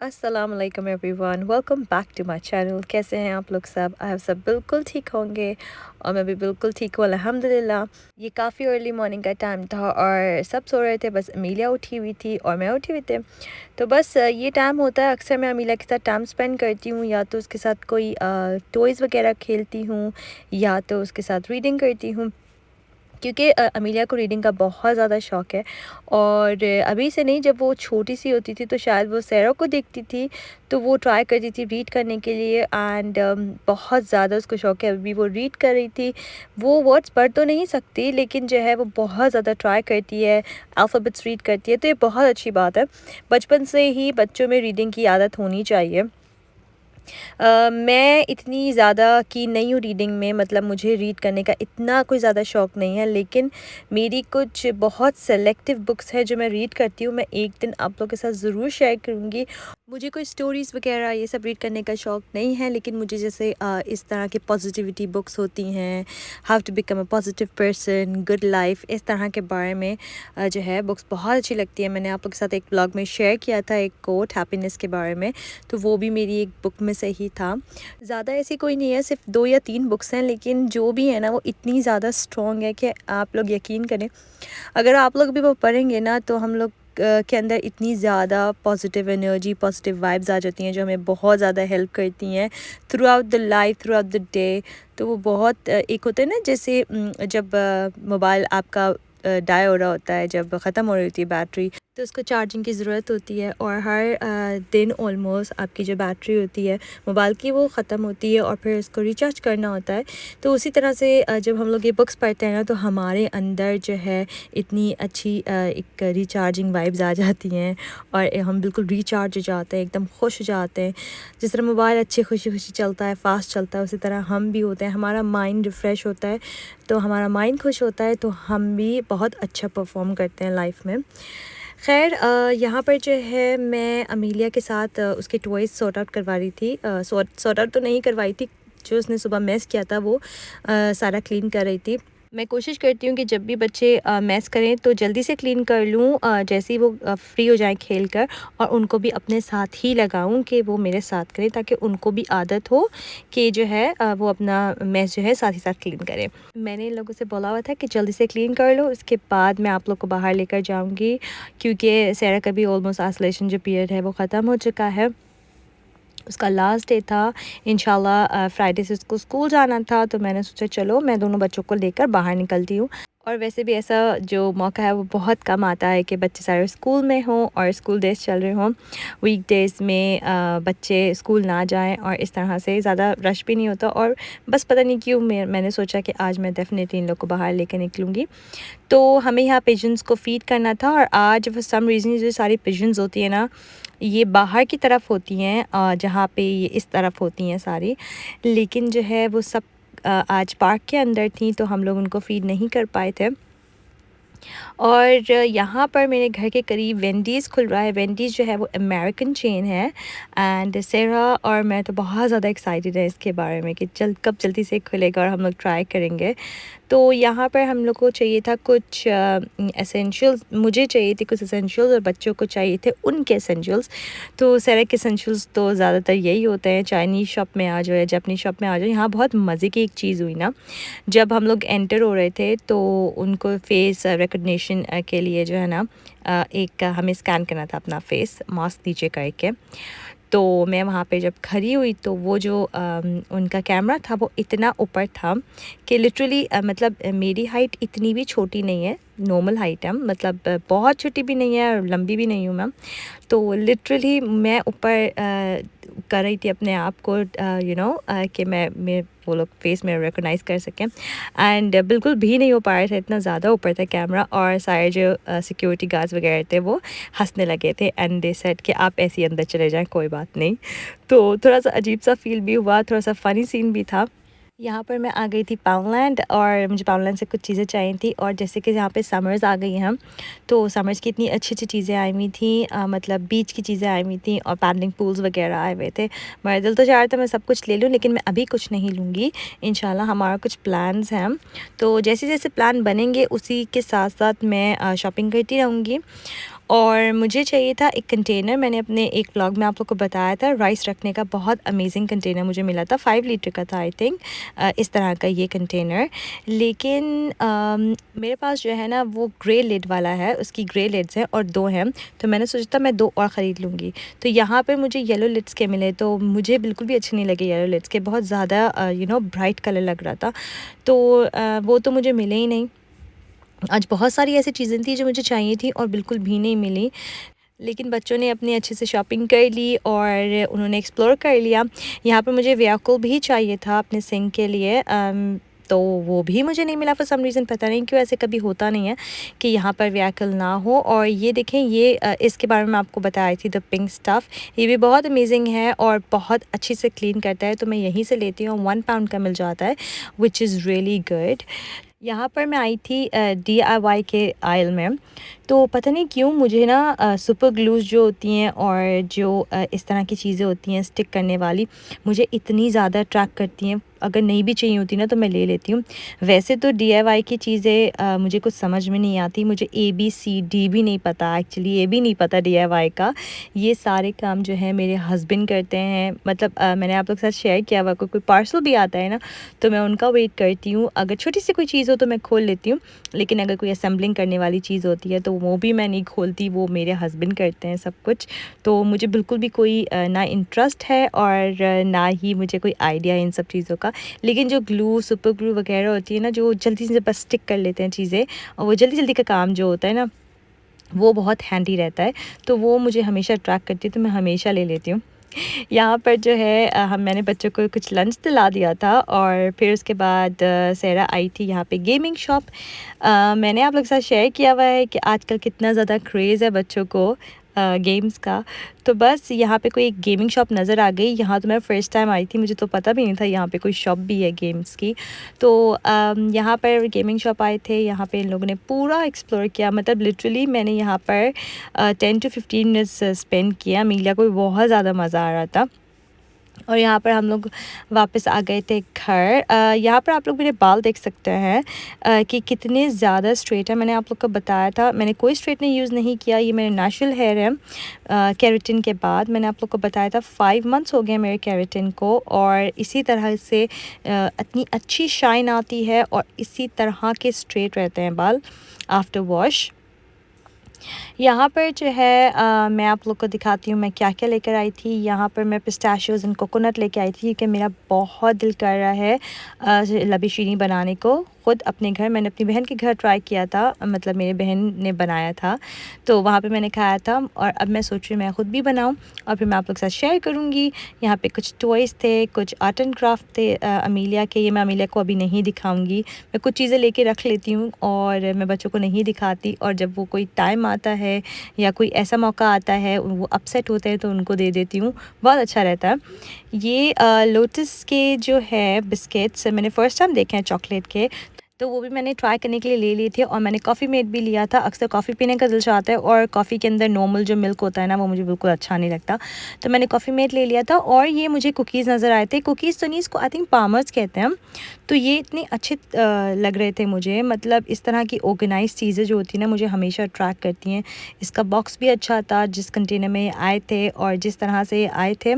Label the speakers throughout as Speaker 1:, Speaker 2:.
Speaker 1: अस्सलाम वालेकुम everyone, welcome back to my channel. कैसे हैं आप लोग सब? आई सब बिल्कुल ठीक होंगे और मैं भी बिल्कुल ठीक हूँ अल्हम्दुलिल्लाह। ये काफ़ी अर्ली मॉर्निंग का टाइम था और सब सो रहे थे, बस अमीलिया उठी हुई थी और मैं उठी हुई थी। तो बस ये टाइम होता है, अक्सर मैं अमीलिया के साथ टाइम स्पेंड करती हूँ, या तो उसके साथ कोई टॉयज़ वगैरह खेलती हूँ या तो उसके साथ रीडिंग करती हूँ, क्योंकि अमीलिया को रीडिंग का बहुत ज़्यादा शौक़ है। और अभी से नहीं, जब वो छोटी सी होती थी तो शायद वो सैरा को देखती थी तो वो ट्राई करती थी रीड करने के लिए, एंड बहुत ज़्यादा उसको शौक़ है। अभी वो रीड कर रही थी, वो वर्ड्स पढ़ तो नहीं सकती लेकिन जो है वो बहुत ज़्यादा ट्राई करती है, अल्फ़ाबेट्स रीड करती है, तो ये बहुत अच्छी बात है। बचपन से ही बच्चों में रीडिंग की आदत होनी चाहिए। मैं इतनी ज़्यादा कीन नहीं हूँ रीडिंग में, मतलब मुझे रीड करने का इतना कोई ज़्यादा शौक़ नहीं है, लेकिन मेरी कुछ बहुत सेलेक्टिव बुक्स हैं जो मैं रीड करती हूँ। मैं एक दिन आप लोगों के साथ ज़रूर शेयर करूँगी। मुझे कोई स्टोरीज़ वगैरह ये सब रीड करने का शौक़ नहीं है, लेकिन मुझे जैसे इस तरह की पॉजिटिविटी बुक्स होती हैं, how to become a positive person, good life, इस तरह के बारे में जो है बुक्स बहुत अच्छी लगती है। मैंने आप लोगों के साथ एक ब्लॉग में शेयर किया था एक कोट हैप्पीनेस के बारे में, तो वो भी मेरी एक बुक में से ही था। ज़्यादा ऐसी कोई नहीं है, सिर्फ 2 या 3 बुक्स हैं, लेकिन जो भी है ना वो इतनी ज़्यादा स्ट्रॉन्ग है कि आप लोग यकीन करें, अगर आप लोग भी वो पढ़ेंगे ना तो हम लोग के अंदर इतनी ज़्यादा पॉजिटिव एनर्जी, पॉजिटिव वाइब्स आ जाती हैं जो हमें बहुत ज़्यादा हेल्प करती हैं through out the life, through out the day. तो वो बहुत एक होता है ना, जैसे जब मोबाइल आपका डाई हो रहा होता है, जब ख़त्म हो रही होती है बैटरी, तो उसको चार्जिंग की ज़रूरत होती है, और हर दिन ऑलमोस्ट आपकी जो बैटरी होती है मोबाइल की वो ख़त्म होती है और फिर उसको रिचार्ज करना होता है। तो उसी तरह से जब हम लोग ये बुक्स पढ़ते हैं ना तो हमारे अंदर जो है इतनी अच्छी एक रिचार्जिंग वाइब्स आ जाती हैं और हम बिल्कुल रिचार्ज हो जाते हैं, एकदम खुश हो जाते हैं। जिस तरह मोबाइल अच्छे खुशी खुशी चलता है, फास्ट चलता है, उसी तरह हम भी होते हैं, हमारा माइंड रिफ़्रेश होता है, तो हमारा माइंड खुश होता है तो हम भी बहुत अच्छा परफॉर्म करते हैं लाइफ में। खैर, यहाँ पर जो है मैं अमीलिया के साथ उसके टॉयज़ सॉर्ट आउट करवा रही थी, सॉर्ट आउट तो नहीं करवाई थी, जो उसने सुबह मेस किया था वो सारा क्लीन कर रही थी। मैं कोशिश करती हूँ कि जब भी बच्चे मेस करें तो जल्दी से क्लीन कर लूँ, जैसे ही वो फ्री हो जाएं खेल कर, और उनको भी अपने साथ ही लगाऊँ कि वो मेरे साथ करें, ताकि उनको भी आदत हो कि जो है वो अपना मेस जो है साथ ही साथ क्लीन करें। मैंने इन लोगों से बोला हुआ था कि जल्दी से क्लीन कर लो, उसके बाद मैं आप लोग को बाहर लेकर जाऊँगी, क्योंकि सैरा का भी ऑलमोस्ट आइसोलेशन जो पीरियड है वो ख़त्म हो चुका है। उसका लास्ट डे था, इंशाल्लाह फ्राइडे से उसको स्कूल जाना था, तो मैंने सोचा चलो मैं दोनों बच्चों को लेकर बाहर निकलती हूँ। और वैसे भी ऐसा जो मौका है वो बहुत कम आता है कि बच्चे सारे स्कूल में हों और स्कूल डेज़ चल रहे हों। वीकडेज़ में बच्चे स्कूल ना जाएं और इस तरह से ज़्यादा रश भी नहीं होता, और बस पता नहीं क्यों मैंने सोचा कि आज मैं डेफ़िनेटली इन लोग को बाहर लेकर निकलूँगी। तो हमें यहाँ पिजन्स को फ़ीड करना था, और आज फॉर सम रीज़न जो सारी पिजन्स होती है ना, ये बाहर की तरफ होती हैं, जहाँ पे ये इस तरफ होती हैं सारी, लेकिन जो है वो सब आज पार्क के अंदर थी, तो हम लोग उनको फ़ीड नहीं कर पाए थे। और यहाँ पर मेरे घर के करीब वेंडीज़ खुल रहा है। वेंडीज़ जो है वो अमेरिकन चेन है, एंड सेरा और मैं तो बहुत ज़्यादा एक्साइटेड है इसके बारे में कि कब जल्दी से खुलेगा और हम लोग ट्राई करेंगे। तो यहाँ पर हम लोग को चाहिए था कुछ एसेंशियल्स, मुझे चाहिए थे कुछ एसेंशियल्स और बच्चों को चाहिए थे उनके एसेंशियल्स। तो सेरा के एसेंशियल्स तो ज़्यादातर यही होते हैं, चाइनीज़ शॉप में आ जाओ या जापानीज़ शॉप में आ जाओ। यहाँ बहुत मज़े की एक चीज़ हुई ना, जब हम लोग एंटर हो रहे थे तो उनको फेस रिकग्निशन के लिए जो है ना, एक हमें स्कैन करना था अपना फेस मास्क नीचे करके। तो मैं वहाँ पे जब खड़ी हुई तो वो जो उनका कैमरा था वो इतना ऊपर था कि लिटरली मतलब मेरी हाइट इतनी भी छोटी नहीं है, नॉर्मल हाइट है, मतलब बहुत छोटी भी नहीं है और लंबी भी नहीं हूँ मैं। तो लिटरली मैं ऊपर कर रही थी अपने आप को, कि मैं वो लोग फेस में रिकॉग्नाइज़ कर सकें, एंड बिल्कुल भी नहीं हो पा रहा था, इतना ज़्यादा ऊपर था कैमरा। और सारे जो सिक्योरिटी गार्ड्स वगैरह थे वो हंसने लगे थे, एंड दे सेड कि आप ऐसे ही अंदर चले जाएं, कोई बात नहीं। तो थोड़ा सा अजीब सा फील भी हुआ, थोड़ा सा फ़नी सीन भी था। यहाँ पर मैं आ गई थी पाउंडलैंड, और मुझे पाउंडलैंड से कुछ चीज़ें चाहिए थी, और जैसे कि यहाँ पे समर्स आ गई हैं, तो समर्स की इतनी अच्छी अच्छी चीज़ें आई हुई थी, मतलब बीच की चीज़ें आई हुई थी और पैडलिंग पूल्स वगैरह आए हुए थे। मेरा दिल तो चाह रहा था मैं सब कुछ ले लूँ, लेकिन मैं अभी कुछ नहीं लूँगी, इंशाल्लाह हमारा कुछ प्लान्स हैं। तो जैसे जैसे प्लान बनेंगे उसी के साथ साथ मैं शॉपिंग करती रहूँगी। और मुझे चाहिए था एक कंटेनर। मैंने अपने एक व्लॉग में आप लोग को बताया था राइस रखने का, बहुत अमेजिंग कंटेनर मुझे मिला था, 5 लीटर का था आई थिंक, इस तरह का ये कंटेनर। लेकिन मेरे पास जो है ना वो ग्रे लिड वाला है, उसकी ग्रे लिड्स हैं और 2 हैं, तो मैंने सोचा था मैं 2 और ख़रीद लूँगी। तो यहाँ पर मुझे येलो लिड्स के मिले, तो मुझे बिल्कुल भी अच्छे नहीं लगे येलो लिड्स के, बहुत ज़्यादा ब्राइट कलर लग रहा था, तो वो तो मुझे मिले ही नहीं। आज बहुत सारी ऐसी चीज़ें थी जो मुझे चाहिए थी और बिल्कुल भी नहीं मिली। लेकिन बच्चों ने अपनी अच्छे से शॉपिंग कर ली और उन्होंने एक्सप्लोर कर लिया। यहाँ पर मुझे व्याकुल भी चाहिए था अपने सिंक के लिए, तो वो भी मुझे नहीं मिला फॉर सम रीज़न, पता नहीं क्यों, ऐसे कभी होता नहीं है कि यहाँ पर व्याकुल ना हो। और ये देखें, ये इसके बारे में आपको बताई थी, द पिंक स्टफ़, ये भी बहुत अमेजिंग है और बहुत अच्छे से क्लीन करता है, तो मैं यहीं से लेती हूँ। 1 पाउंड का मिल जाता है, विच इज़ रियली गुड। यहाँ पर मैं आई थी DIY के आयल में, तो पता नहीं क्यों मुझे ना सुपर ग्लूज़ जो होती हैं और जो इस तरह की चीज़ें होती हैं स्टिक करने वाली, मुझे इतनी ज़्यादा अट्रैक्ट करती हैं। अगर नहीं भी चाहिए होती ना तो मैं ले लेती हूँ। वैसे तो DIY की चीज़ें मुझे कुछ समझ में नहीं आती, मुझे ABCD भी नहीं पता, एक्चुअली ये भी नहीं पता DIY का। ये सारे काम जो है मेरे हस्बैंड करते हैं, मतलब मैंने आप लोग के साथ शेयर किया हुआ, कोई पार्सल भी आता है ना तो मैं उनका वेट करती हूँ। अगर छोटी सी कोई चीज़ हो तो मैं खोल लेती हूँ, लेकिन अगर कोई असेंबलिंग करने वाली चीज़ होती है तो वो भी मैं नहीं खोलती, वो मेरे हस्बैंड करते हैं सब कुछ। तो मुझे बिल्कुल भी कोई ना इंटरेस्ट है और ना ही मुझे कोई आइडिया है इन सब चीज़ों का। लेकिन जो ग्लू, सुपर ग्लू वगैरह होती है ना, जो जल्दी से बस स्टिक कर लेते हैं चीज़ें, और वो जल्दी जल्दी का काम जो होता है ना, वो बहुत हैंडी रहता है, तो वो मुझे हमेशा अट्रैक्ट करती है, तो मैं हमेशा ले लेती हूँ। यहाँ पर जो है मैंने बच्चों को कुछ लंच दिला दिया था और फिर उसके बाद सेरा आई थी यहाँ पे गेमिंग शॉप। मैंने आप लोग के साथ शेयर किया हुआ है कि आजकल कितना ज़्यादा क्रेज़ है बच्चों को गेम्स का, तो बस यहाँ पे कोई एक गेमिंग शॉप नज़र आ गई। यहाँ तो मैं फ़र्स्ट टाइम आई थी, मुझे तो पता भी नहीं था यहाँ पे कोई शॉप भी है गेम्स की। तो यहाँ पर गेमिंग शॉप आए थे, यहाँ पे इन लोगों ने पूरा एक्सप्लोर किया, मतलब लिटरली मैंने यहाँ पर 10 to 15 मिनट्स स्पेंड किया। मीलिया को बहुत ज़्यादा मज़ा आ रहा था। और यहाँ पर हम लोग वापस आ गए थे घर। यहाँ पर आप लोग मेरे बाल देख सकते हैं कि कितने ज़्यादा स्ट्रेट है। मैंने आप लोग को बताया था, मैंने कोई स्ट्रेटनर यूज़ नहीं किया, ये मेरे नेचुरल हेयर है केराटिन के बाद। मैंने आप लोग को बताया था 5 मंथ्स हो गए मेरे केराटिन को, और इसी तरह से इतनी अच्छी शाइन आती है और इसी तरह के स्ट्रेट रहते हैं बाल आफ्टर वॉश। यहाँ पर जो है मैं आप लोग को दिखाती हूँ मैं क्या क्या लेकर आई थी। यहाँ पर मैं पिस्ताशियोज़ एंड कोकोनट लेके आई थी क्योंकि मेरा बहुत दिल कर रहा है लबी शीनी बनाने को ख़ुद अपने घर। मैंने अपनी बहन के घर ट्राई किया था, मतलब मेरी बहन ने बनाया था, तो वहाँ पे मैंने खाया था, और अब मैं सोच रही हूँ मैं ख़ुद भी बनाऊँ और फिर मैं आप लोग के साथ शेयर करूँगी। यहाँ पे कुछ टॉयज़ थे, कुछ आर्ट एंड क्राफ्ट थे अमीलिया के। ये मैं अमीलिया को अभी नहीं दिखाऊँगी, मैं कुछ चीज़ें लेके रख लेती हूँ और मैं बच्चों को नहीं दिखाती, और जब वो कोई टाइम आता है या कोई ऐसा मौका आता है वो अपसेट होते हैं तो उनको दे देती हूँ, बहुत अच्छा रहता है। ये लोटस के जो है बिस्किट्स मैंने फ़र्स्ट टाइम देखे हैं चॉकलेट के, तो वो भी मैंने ट्राई करने के लिए ले लिए थे। और मैंने कॉफ़ी मेड भी लिया था, अक्सर कॉफ़ी पीने का दिल चाहता है और कॉफ़ी के अंदर नॉर्मल जो मिल्क होता है ना वो मुझे बिल्कुल अच्छा नहीं लगता, तो मैंने कॉफ़ी मेड ले लिया था। और ये मुझे कुकीज़ नज़र आए थे, कुकीज़ तो नहीं, इसको आई थिंक पामर्स कहते हैं, तो ये इतने अच्छे लग रहे थे मुझे, मतलब इस तरह की ऑर्गेनाइज चीज़ें जो होती हैं ना मुझे हमेशा अट्रैक्ट करती हैं। इसका बॉक्स भी अच्छा था जिस कंटेनर में आए थे और जिस तरह से आए थे,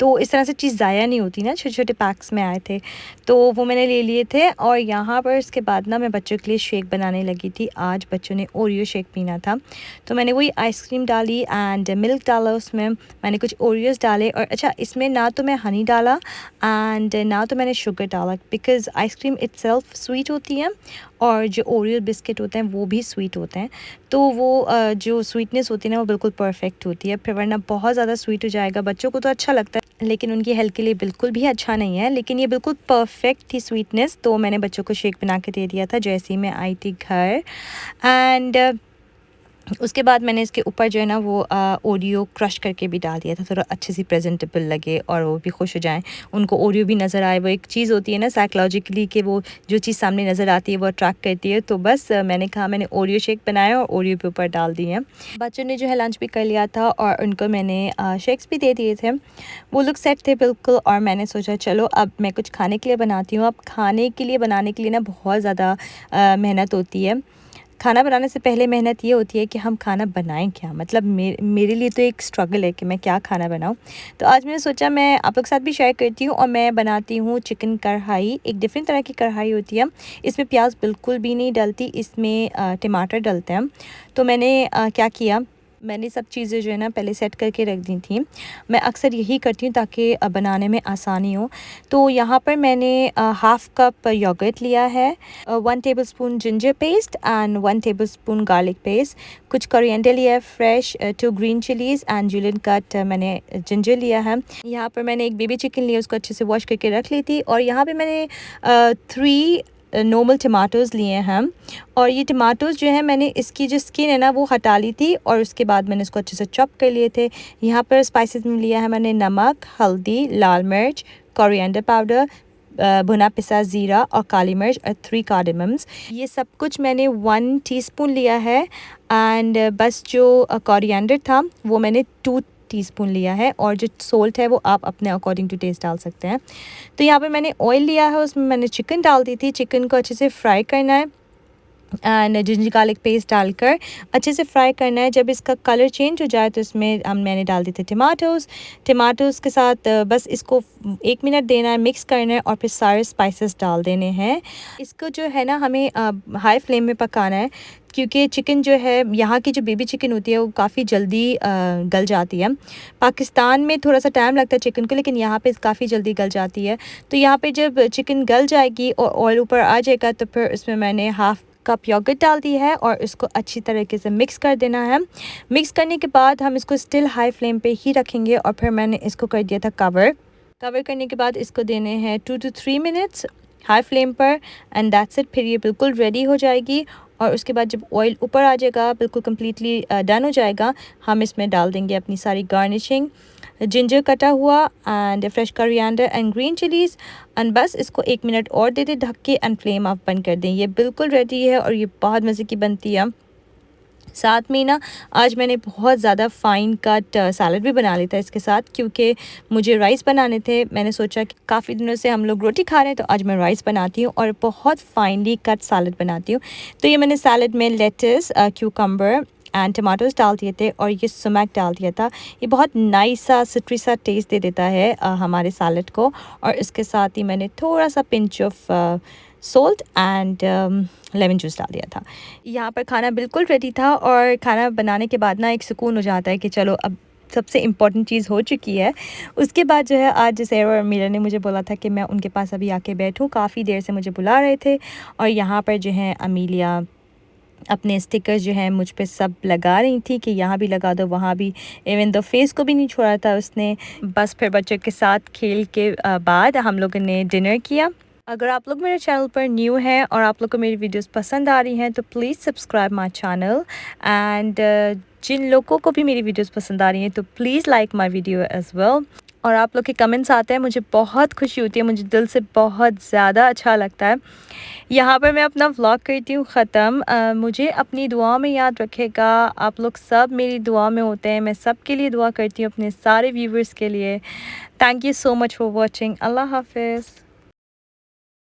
Speaker 1: तो इस तरह से चीज़ ज़ाया नहीं होती ना, छोटे छोटे पैक्स में आए थे, तो वो मैंने ले लिए थे। और यहाँ पर इसके बाद ना मैं बच्चों के लिए शेक बनाने लगी थी। आज बच्चों ने ओरियो शेक पीना था, तो मैंने वही आइसक्रीम डाली एंड मिल्क डाला, उसमें मैंने कुछ ओरियोज़ डाले। और अच्छा, इसमें ना तो मैं हनी डाला एंड ना तो मैंने शुगर डाला, बिकॉज़ आइसक्रीम इटसेल्फ स्वीट होती है और जो ओरियो बिस्किट होते हैं वो भी स्वीट होते हैं, तो वो जो स्वीटनेस होती है ना वो बिल्कुल परफेक्ट होती है। फिर वरना बहुत ज़्यादा स्वीट हो जाएगा, बच्चों को तो अच्छा लगता है लेकिन उनकी हेल्थ के लिए बिल्कुल भी अच्छा नहीं है। लेकिन ये बिल्कुल परफेक्ट थी स्वीटनेस, तो मैंने बच्चों को शेक बना के दे दिया था जैसे ही मैं आई थी घर। एंड उसके बाद मैंने इसके ऊपर जो है ना वो ओरियो क्रश करके भी डाल दिया था, थोड़ा अच्छे से प्रेजेंटेबल लगे और वो भी खुश हो जाएं, उनको ओरियो भी नज़र आए। वो एक चीज़ होती है ना साइकोलॉजिकली कि वो जो चीज़ सामने नज़र आती है वो अट्रैक्ट करती है, तो बस मैंने कहा मैंने ओरियो शेक बनाया और ओरियो के ऊपर डाल दिए। बच्चों ने जो है लंच भी कर लिया था और उनको मैंने शेक्स भी दे दिए थे, वो लोग सेट थे बिल्कुल। और मैंने सोचा चलो अब मैं कुछ खाने के लिए बनाती हूँ। अब खाने के लिए बनाने के लिए ना बहुत ज़्यादा मेहनत होती है, खाना बनाने से पहले मेहनत ये होती है कि हम खाना बनाएं क्या, मतलब मेरे लिए तो एक स्ट्रगल है कि मैं क्या खाना बनाऊं। तो आज मैंने सोचा मैं आप लोग के साथ भी शेयर करती हूँ। और मैं बनाती हूँ चिकन कढ़ाई। एक डिफरेंट तरह की कढ़ाई होती है, इसमें प्याज बिल्कुल भी नहीं डलती, इसमें टमाटर डलते हैं। तो मैंने क्या किया, मैंने सब चीज़ें जो है ना पहले सेट करके रख दी थी। मैं अक्सर यही करती हूँ ताकि बनाने में आसानी हो। तो यहाँ पर मैंने हाफ़ कप योगर्ट लिया है, 1 tablespoon ginger paste and 1 tablespoon garlic paste, कुछ कोरिएंडर लिया है fresh, 2 green chillies and julienne cut मैंने जिंजर लिया है। यहाँ पर मैंने एक बेबी चिकन लिया, उसको अच्छे से वॉश करके रख ली थी। और यहाँ पर मैंने 3 नॉर्मल टमाटोज़ लिए हैं। और ये टमाटोज़ जो है मैंने इसकी जो स्किन है ना वो हटा ली थी और उसके बाद मैंने इसको अच्छे से चॉप कर लिए थे। यहाँ पर स्पाइसेस में लिया है मैंने नमक, हल्दी, लाल मिर्च, कोरिएंडर पाउडर, भुना पिसा ज़ीरा और काली मिर्च और 3 कार्डेमम्स। ये सब कुछ मैंने 1 टीस्पून लिया है। एंड बस जो कोरिएंडर था वो मैंने 2 टीस्पून लिया है। और जो सोल्ट है वो आप अपने अकॉर्डिंग टू टेस्ट डाल सकते हैं। तो यहाँ पे मैंने ऑयल लिया है, उसमें मैंने चिकन डाल दी थी। चिकन को अच्छे से फ्राई करना है एंड जिंजर गार्लिक पेस्ट डालकर अच्छे से फ्राई करना है। जब इसका कलर चेंज हो जाए तो इसमें मैंने डाल दिए थे टमाटोज़ के साथ बस इसको 1 मिनट देना है, मिक्स करना है और फिर सारे स्पाइसेस डाल देने हैं। इसको जो है ना हमें हाई फ्लेम में पकाना है, क्योंकि चिकन जो है यहाँ की जो बेबी चिकन होती है वो काफ़ी जल्दी गल जाती है। पाकिस्तान में थोड़ा सा टाइम लगता है चिकन को, लेकिन यहाँ पे काफ़ी जल्दी गल जाती है। तो यहाँ पे जब चिकन गल जाएगी और ऑयल ऊपर आ जाएगा तो फिर इसमें मैंने हाफ़ कप योगर्ट डाल दी है और इसको अच्छी तरीके से मिक्स कर देना है। मिक्स करने के बाद हम इसको स्टिल हाई फ्लेम पे ही रखेंगे और फिर मैंने इसको कर दिया था कवर करने के बाद इसको देने हैं 2 to 3 मिनट्स हाई फ्लेम पर एंड दैट्स इट। फिर ये बिल्कुल रेडी हो जाएगी और उसके बाद जब ऑयल ऊपर आ जाएगा, बिल्कुल कम्प्लीटली डन हो जाएगा, हम इसमें डाल देंगे अपनी सारी गार्निशिंग, जिंजर कटा हुआ and fresh coriander and green chillies. And बस इसको 1 मिनट और दे दें ढक के एंड फ्लेम आप बंद कर दें। ये बिल्कुल रेडी है और ये बहुत मज़े की बनती है। साथ में ना आज मैंने बहुत ज़्यादा फ़ाइन कट सैलड भी बना लिया था इसके साथ, क्योंकि मुझे राइस बनाने थे। मैंने सोचा कि काफ़ी दिनों से हम लोग रोटी खा रहे हैं तो आज मैं राइस बनाती हूँ और बहुत फ़ाइनली कट सैलड बनाती हूँ। तो ये मैंने सैलड में लेट्स, क्यूकम्बर एंड टमाटोज़ डाल दिए थे और ये सुमक डाल दिया था। ये बहुत नाइस सा सिट्री सा टेस्ट दे देता है हमारे सैलड को। और इसके साथ ही मैंने थोड़ा सा pinch of salt and lemon juice डाल दिया था। यहाँ पर खाना बिल्कुल रेडी था और खाना बनाने के बाद ना एक सुकून हो जाता है कि चलो अब सबसे इम्पॉर्टेंट चीज़ हो चुकी है। उसके बाद जो है आज सैरा और मीरा ने मुझे बोला था कि मैं उनके पास अभी आके बैठूँ, काफ़ी देर से मुझे बुला रहे थे। और यहाँ पर जो है अमीलिया अपने स्टिकर्स जो हैं मुझ पे सब लगा रही थी कि यहाँ भी लगा दो, वहाँ भी। इवन दो फेस को भी नहीं छोड़ा था उसने। बस फिर बच्चों के साथ खेल के बाद हम लोगों ने डिनर किया। अगर आप लोग मेरे चैनल पर न्यू हैं और आप लोग को मेरी वीडियोस पसंद आ रही हैं तो please subscribe my channel. And जिन लोगों को भी मेरी वीडियोस पसंद आ रही हैं तो please like my video as well. और आप लोग के कमेंट्स आते हैं, मुझे बहुत खुशी होती है, मुझे दिल से बहुत ज़्यादा अच्छा लगता है। यहाँ पर मैं अपना व्लॉग करती हूँ ख़त्म। मुझे अपनी दुआ में याद रखेगा। आप लोग सब मेरी दुआ में होते हैं। मैं सब के लिए दुआ करती हूँ, अपने सारे व्यूवर्स के लिए। Thank you so much for watching. अल्लाह हाफिज़।